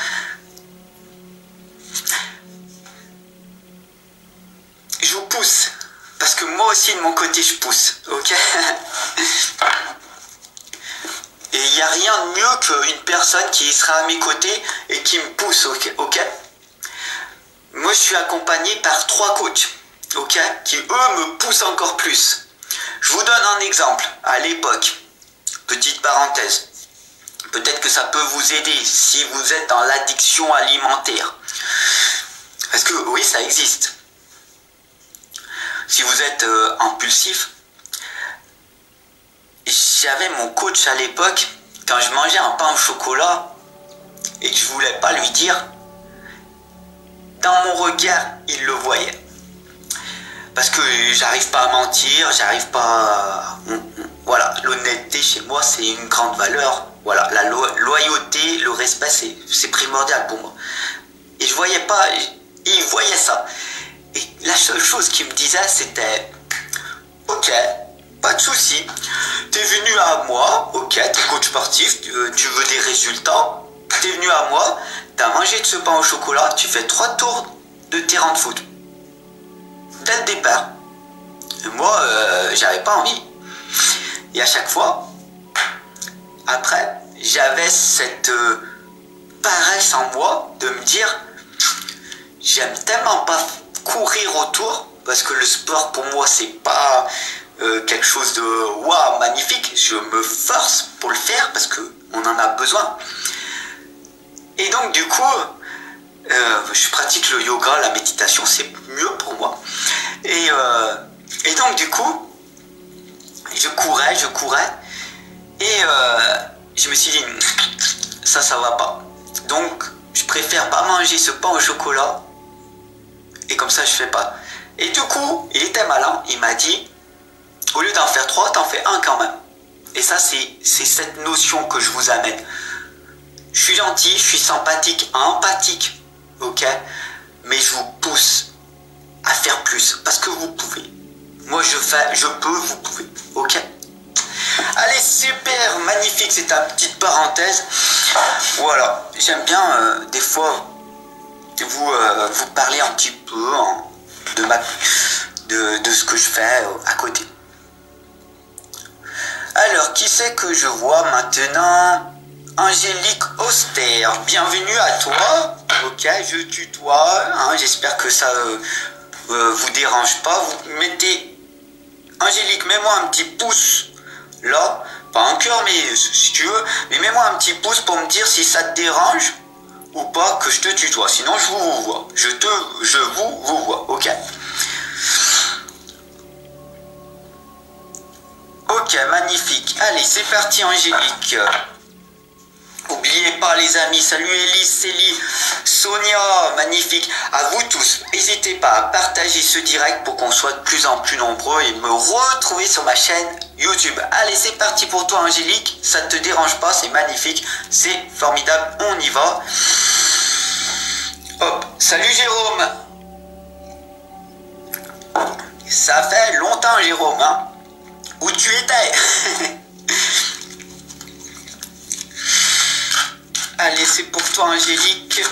Je vous pousse, parce que moi aussi de mon côté je pousse, ok. Et il n'y a rien de mieux qu'une personne qui sera à mes côtés et qui me pousse, ok. Moi, je suis accompagné par 3 coachs, ok, qui, eux, me poussent encore plus. Je vous donne un exemple. À l'époque, petite parenthèse, peut-être que ça peut vous aider si vous êtes dans l'addiction alimentaire. Parce que, oui, ça existe. Si vous êtes impulsif, j'avais mon coach à l'époque, quand je mangeais un pain au chocolat et que je voulais pas lui dire, dans mon regard, il le voyait. Parce que j'arrive pas à mentir, j'arrive pas à... Voilà, l'honnêteté chez moi, c'est une grande valeur. Voilà, la loyauté, le respect, c'est primordial pour moi. Et je voyais pas, il voyait ça. Et la seule chose qu'il me disait, c'était « Ok, pas de souci. T'es venu à moi, ok, t'es coach sportif, tu veux des résultats. T'es venu à moi, t'as mangé de ce pain au chocolat, tu fais 3 tours de terrain de foot. Dès le départ. Et moi, j'avais pas envie. Et à chaque fois, après, j'avais cette paresse en moi de me dire, j'aime tellement pas courir autour, parce que le sport pour moi, c'est pas... quelque chose de waouh, magnifique. Je me force pour le faire parce qu'on en a besoin. Et donc du coup, je pratique le yoga, la méditation, c'est mieux pour moi. Et donc du coup, je courais. Et je me suis dit, ça va pas. Donc, je préfère pas manger ce pain au chocolat. Et comme ça, je fais pas. Et du coup, il était malin, il m'a dit, au lieu d'en faire 3, t'en fais 1 quand même. Et ça, c'est cette notion que je vous amène. Je suis gentil, je suis sympathique, empathique, ok? Mais je vous pousse à faire plus, parce que vous pouvez. Moi, je peux, vous pouvez, ok? Allez, super, magnifique, c'est ta petite parenthèse. Voilà, j'aime bien, des fois, vous parler un petit peu de ce que je fais à côté. Alors, qui c'est que je vois maintenant? Angélique Austère, bienvenue à toi. Ok, je tutoie. Hein, j'espère que ça vous dérange pas. Vous mettez... Angélique, mets-moi un petit pouce là. Pas un cœur, mais si tu veux. Mais mets-moi un petit pouce pour me dire si ça te dérange ou pas que je te tutoie. Sinon, je vous vois. Je vous vois. Ok. Ok, magnifique. Allez, c'est parti Angélique. N'oubliez pas les amis, salut Elise, Célie, Sonia, magnifique. À vous tous, n'hésitez pas à partager ce direct pour qu'on soit de plus en plus nombreux et me retrouver sur ma chaîne YouTube. Allez, c'est parti pour toi Angélique, ça ne te dérange pas, c'est magnifique, c'est formidable, on y va. Hop, salut Jérôme. Ça fait longtemps Jérôme, hein. Où tu étais? Allez, c'est pour toi Angélique.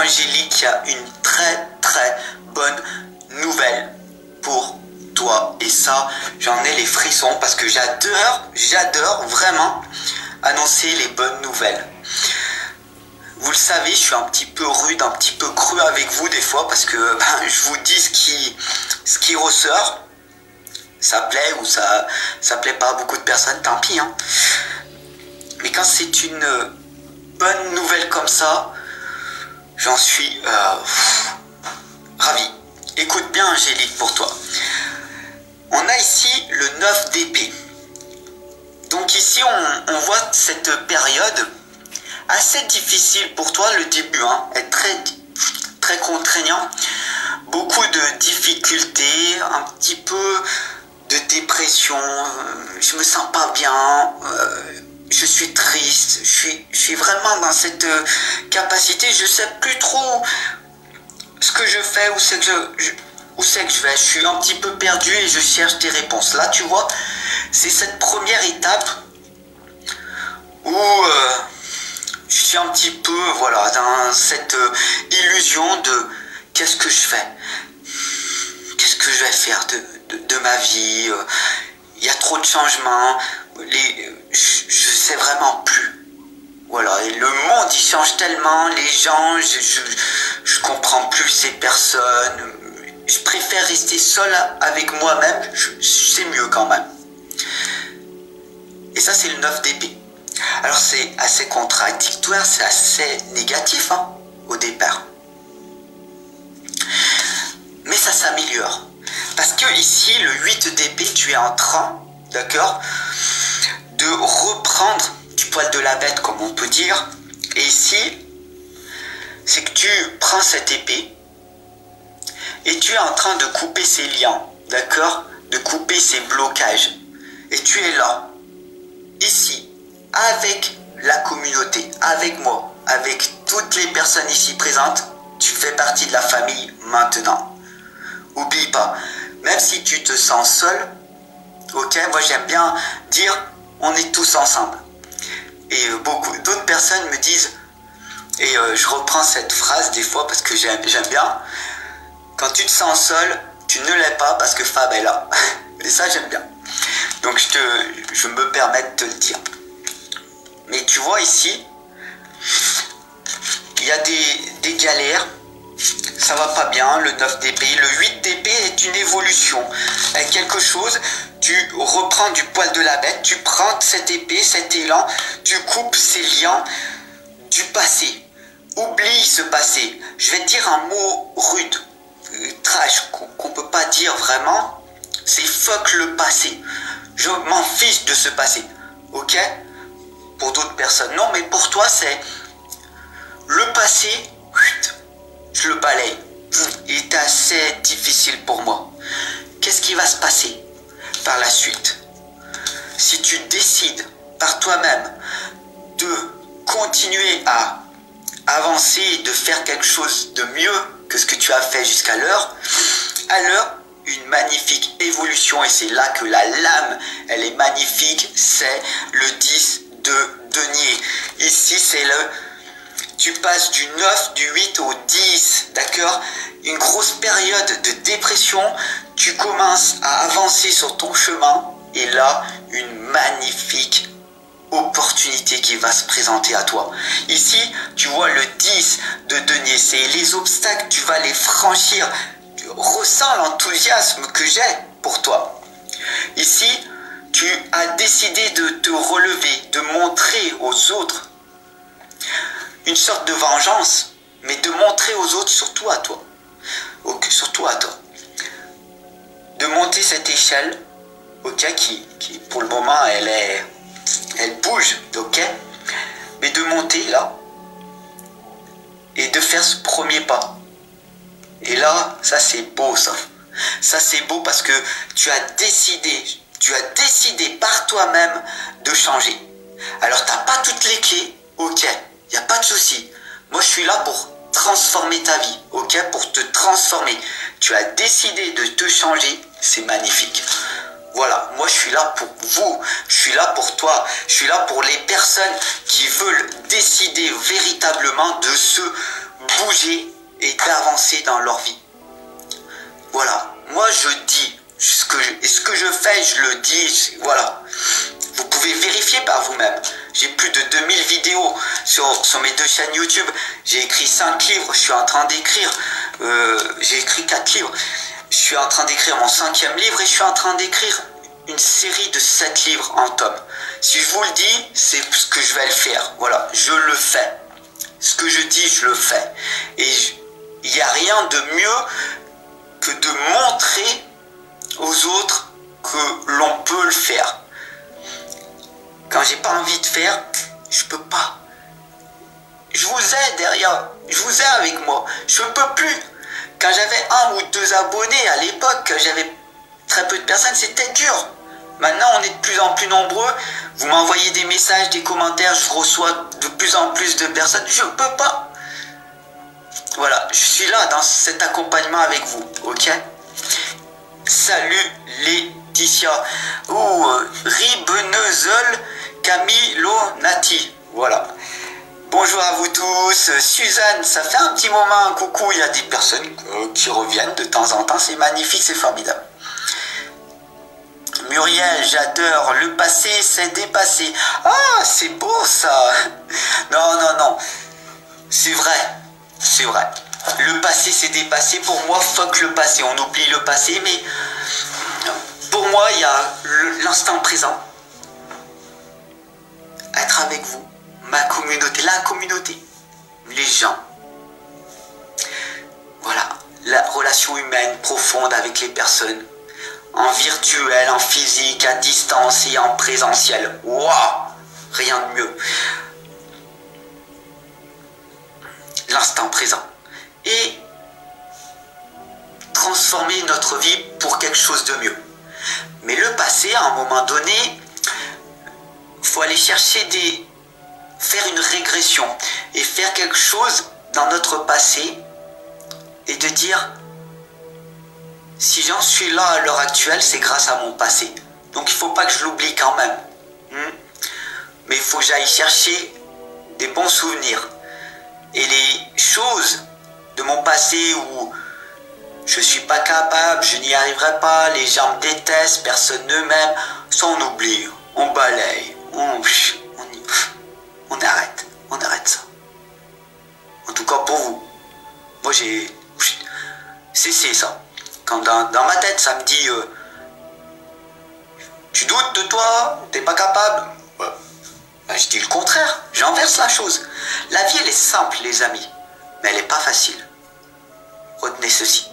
Angélique, il y a une très bonne nouvelle pour toi. Et ça, j'en ai les frissons parce que j'adore vraiment annoncer les bonnes nouvelles. Vous le savez, je suis un petit peu rude, un petit peu cru avec vous des fois parce que je vous dis ce qui ressort. Ça plaît ou ça plaît pas à beaucoup de personnes, tant pis. Hein. Mais quand c'est une bonne nouvelle comme ça, j'en suis ravi. Écoute bien pour toi. On a ici le 9 d'épée. Donc ici, on voit cette période assez difficile pour toi, le début, hein, est très contraignant. Beaucoup de difficultés, un petit peu de dépression, je me sens pas bien, je suis triste, je suis vraiment dans cette capacité, je sais plus trop ce que je fais, où c'est que je vais, je suis un petit peu perdu et je cherche des réponses. Là, tu vois, c'est cette première étape où je suis un petit peu, voilà, dans cette illusion de qu'est-ce que je fais, qu'est-ce que je vais faire de ma vie, il y a trop de changements, je sais vraiment plus. Voilà, et le monde il change tellement, les gens, je comprends plus ces personnes, je préfère rester seul avec moi-même, c'est mieux quand même. Et ça c'est le 9 d'épée. Alors c'est assez contradictoire, c'est assez négatif hein, au départ. Mais ça s'améliore. Parce que ici, le 8 d'épée, tu es en train, d'accord, de reprendre du poil de la bête, comme on peut dire. Et ici, c'est que tu prends cette épée et tu es en train de couper ces liens, d'accord, de couper ces blocages. Et tu es là, ici, avec la communauté, avec moi, avec toutes les personnes ici présentes. Tu fais partie de la famille maintenant. Oublie pas, même si tu te sens seul, ok, moi j'aime bien dire on est tous ensemble. Et beaucoup d'autres personnes me disent, et je reprends cette phrase des fois parce que j'aime bien, quand tu te sens seul, tu ne l'es pas parce que Fab est là. Et ça j'aime bien. Donc je me permets de te le dire. Mais tu vois ici, il y a des galères. Ça va pas bien, le 9 d'épée. Le 8 d'épée est une évolution. Quelque chose, tu reprends du poil de la bête, tu prends cette épée, cet élan, tu coupes ces liens du passé. Oublie ce passé. Je vais te dire un mot rude, trash, qu'on peut pas dire vraiment. C'est fuck le passé. Je m'en fiche de ce passé. Ok? Pour d'autres personnes, non, mais pour toi, c'est le passé. Je le balaye. Il est assez difficile pour moi. Qu'est-ce qui va se passer par la suite? Si tu décides par toi-même de continuer à avancer et de faire quelque chose de mieux que ce que tu as fait jusqu'à l'heure, alors une magnifique évolution, et c'est là que la lame, elle est magnifique, c'est le 10 de denier. Ici, c'est tu passes du 9, du 8 au 10, d'accord? Une grosse période de dépression, tu commences à avancer sur ton chemin, et là, une magnifique opportunité qui va se présenter à toi. Ici, tu vois le 10 de denier, c'est les obstacles, tu vas les franchir. Tu ressens l'enthousiasme que j'ai pour toi. Ici, tu as décidé de te relever, de montrer aux autres une sorte de vengeance, mais de montrer aux autres, surtout à toi, surtout à toi, de monter cette échelle, ok, qui pour le moment elle bouge, ok, mais de monter là et de faire ce premier pas. Et là, ça c'est beau, ça c'est beau parce que tu as décidé par toi-même de changer. Alors t'as pas toutes les clés, ok. Il n'y a pas de souci. Moi, je suis là pour transformer ta vie, ok? Pour te transformer. Tu as décidé de te changer, c'est magnifique. Voilà, moi, je suis là pour vous. Je suis là pour toi. Je suis là pour les personnes qui veulent décider véritablement de se bouger et d'avancer dans leur vie. Voilà, moi, je dis ce que je fais, je le dis, voilà. Vous pouvez vérifier par vous-même. J'ai plus de 2000 vidéos sur mes 2 chaînes YouTube. J'ai écrit 5 livres. Je suis en train d'écrire. J'ai écrit 4 livres. Je suis en train d'écrire mon 5e livre et je suis en train d'écrire une série de 7 livres en tome. Si je vous le dis, c'est ce que je vais le faire. Voilà, je le fais. Ce que je dis, je le fais. Et il n'y a rien de mieux que de montrer aux autres que l'on peut le faire. Quand j'ai pas envie de faire, je peux pas. Je vous ai derrière, je vous ai avec moi. Je peux plus. Quand j'avais 1 ou 2 abonnés à l'époque, j'avais très peu de personnes, c'était dur. Maintenant, on est de plus en plus nombreux. Vous m'envoyez des messages, des commentaires, je reçois de plus en plus de personnes. Je peux pas. Voilà, je suis là dans cet accompagnement avec vous, ok? Salut Laetitia. Ou Ribenezel Camilonati. Voilà. Bonjour à vous tous. Suzanne, ça fait un petit moment, coucou. Il y a des personnes qui reviennent de temps en temps. C'est magnifique, c'est formidable. Muriel, j'adore. Le passé, c'est dépassé. Ah, c'est beau ça. Non, non, non. C'est vrai. C'est vrai. Le passé, c'est dépassé. Pour moi, fuck le passé. On oublie le passé, mais pour moi, il y a l'instant présent. Être avec vous. Ma communauté, la communauté, les gens. Voilà, la relation humaine profonde avec les personnes, en virtuel, en physique, à distance et en présentiel. Waouh, rien de mieux. L'instant présent. Et transformer notre vie pour quelque chose de mieux. Mais le passé, à un moment donné, il faut aller chercher faire une régression et faire quelque chose dans notre passé et de dire si j'en suis là à l'heure actuelle, c'est grâce à mon passé. Donc il ne faut pas que je l'oublie quand même. Mais il faut que j'aille chercher des bons souvenirs. Et les choses de mon passé où je ne suis pas capable, je n'y arriverai pas, les gens me détestent, personne ne m'aime, ça on oublie, on balaye, on arrête ça. En tout cas pour vous. Moi j'ai cessé ça. Quand dans ma tête ça me dit tu doutes de toi, t'es pas capable. Ouais. Ben, je dis le contraire, j'inverse la chose. La vie elle est simple les amis, mais elle n'est pas facile. Retenez ceci.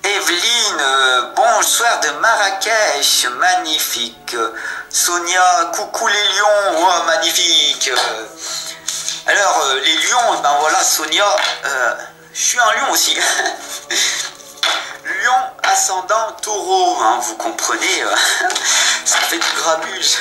Evelyne, bonsoir de Marrakech, magnifique. Sonia, coucou les lions, oh, magnifique. Alors, les lions, ben voilà, Sonia, je suis un lion aussi. Lion ascendant taureau, hein, vous comprenez, ça fait du grabuge.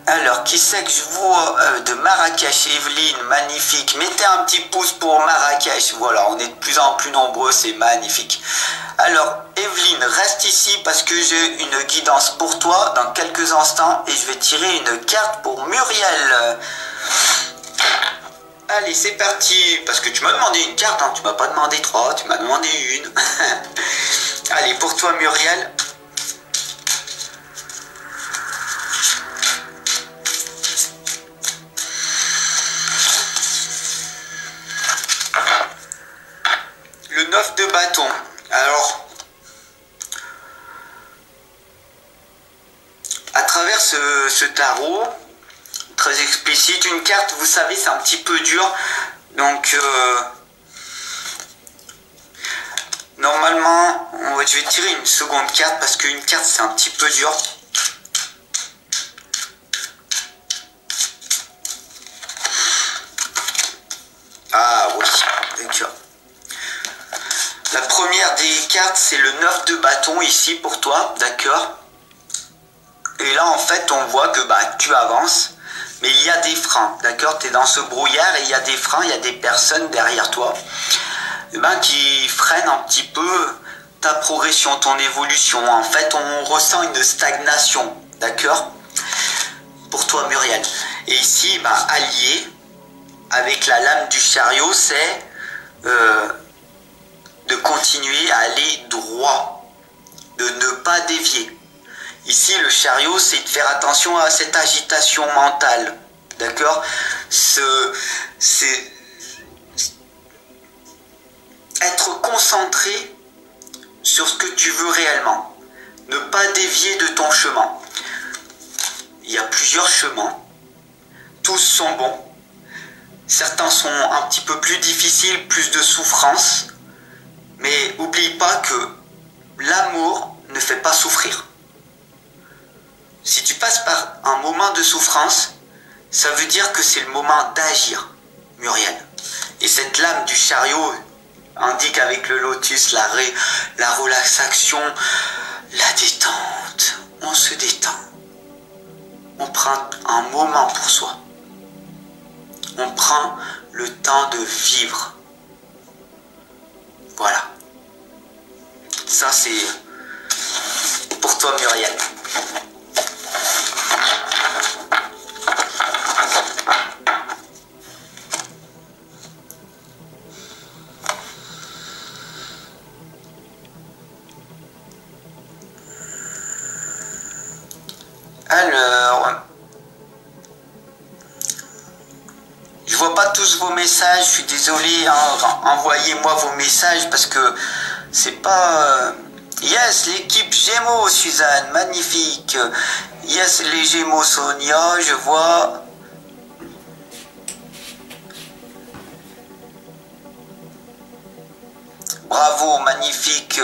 Alors, qui c'est que je vois de Marrakech, Evelyne, magnifique. Mettez un petit pouce pour Marrakech. Voilà, on est de plus en plus nombreux, c'est magnifique. Alors, Evelyne, reste ici parce que j'ai une guidance pour toi dans quelques instants et je vais tirer une carte pour Muriel. Allez, c'est parti. Parce que tu m'as demandé une carte, hein. Tu m'as pas demandé 3, tu m'as demandé une. Allez, pour toi, Muriel. Le 9 de bâton. Alors, à travers ce tarot, très explicite, une carte, vous savez, c'est un petit peu dur. Donc, normalement, je vais tirer une seconde carte parce qu'une carte, c'est un petit peu dur. Ah oui, d'accord. La première des cartes, c'est le 9 de bâton ici pour toi, d'accord? Et là, en fait, on voit que tu avances, mais il y a des freins, d'accord? Tu es dans ce brouillard et il y a des freins, il y a des personnes derrière toi qui freinent un petit peu ta progression, ton évolution. En fait, on ressent une stagnation, d'accord? Pour toi, Muriel. Et ici, allié avec la lame du chariot, c'est de continuer à aller droit, de ne pas dévier. Ici, le chariot, c'est de faire attention à cette agitation mentale, d'accord? C'est être concentré sur ce que tu veux réellement, ne pas dévier de ton chemin. il y a plusieurs chemins. Tous sont bons. Certains sont un petit peu plus difficiles, plus de souffrance. Mais oublie pas que l'amour ne fait pas souffrir. Si tu passes par un moment de souffrance, ça veut dire que c'est le moment d'agir, Muriel. Et cette lame du chariot indique avec le lotus la relaxation, la détente. On se détend. On prend un moment pour soi. On prend le temps de vivre. Voilà. Ça, c'est pour toi, Muriel. Alors, je vois pas tous vos messages, je suis désolé, hein, envoyez-moi vos messages parce que c'est pas... Yes, l'équipe Gémeaux, Suzanne, magnifique. Yes, les Gémeaux, Sonia, je vois. Bravo, magnifique,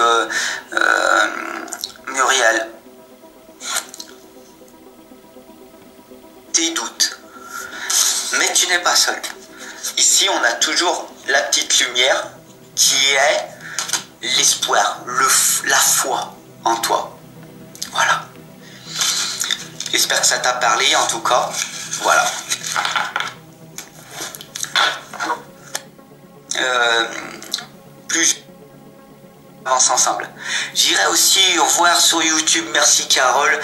Muriel. Tes doutes. Mais tu n'es pas seul. Ici, on a toujours la petite lumière qui est l'espoir, la foi en toi. Voilà. J'espère que ça t'a parlé, en tout cas. Voilà. Plus avance ensemble. J'irai aussi voir sur YouTube. Merci Carole.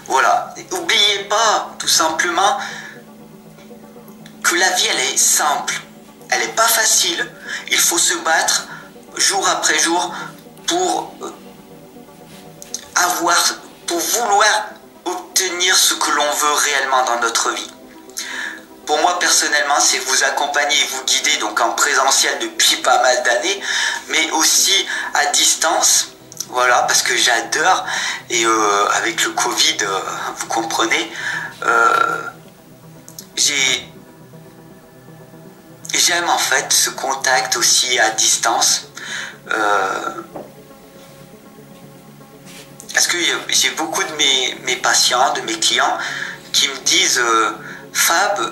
Voilà. N'oubliez pas, tout simplement, que la vie, elle est simple. Elle n'est pas facile. Il faut se battre jour après jour pour vouloir obtenir ce que l'on veut réellement dans notre vie. Pour moi, personnellement, c'est vous accompagner et vous guider, donc en présentiel depuis pas mal d'années, mais aussi à distance. Voilà, parce que j'adore, et avec le Covid, vous comprenez, j'aime en fait ce contact aussi à distance. Parce que j'ai beaucoup de mes patients, de mes clients qui me disent Fab,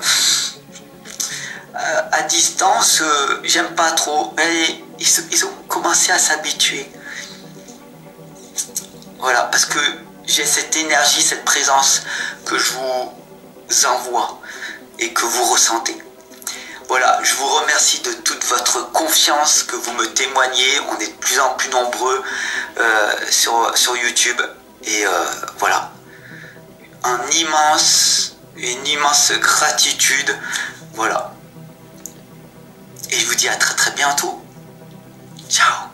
à distance, j'aime pas trop. Et ils ont commencé à s'habituer. Voilà, parce que j'ai cette énergie, cette présence que je vous envoie et que vous ressentez. Voilà, je vous remercie de toute votre confiance que vous me témoignez. On est de plus en plus nombreux sur YouTube. Et voilà, une immense gratitude. Voilà. Et je vous dis à très très bientôt. Ciao.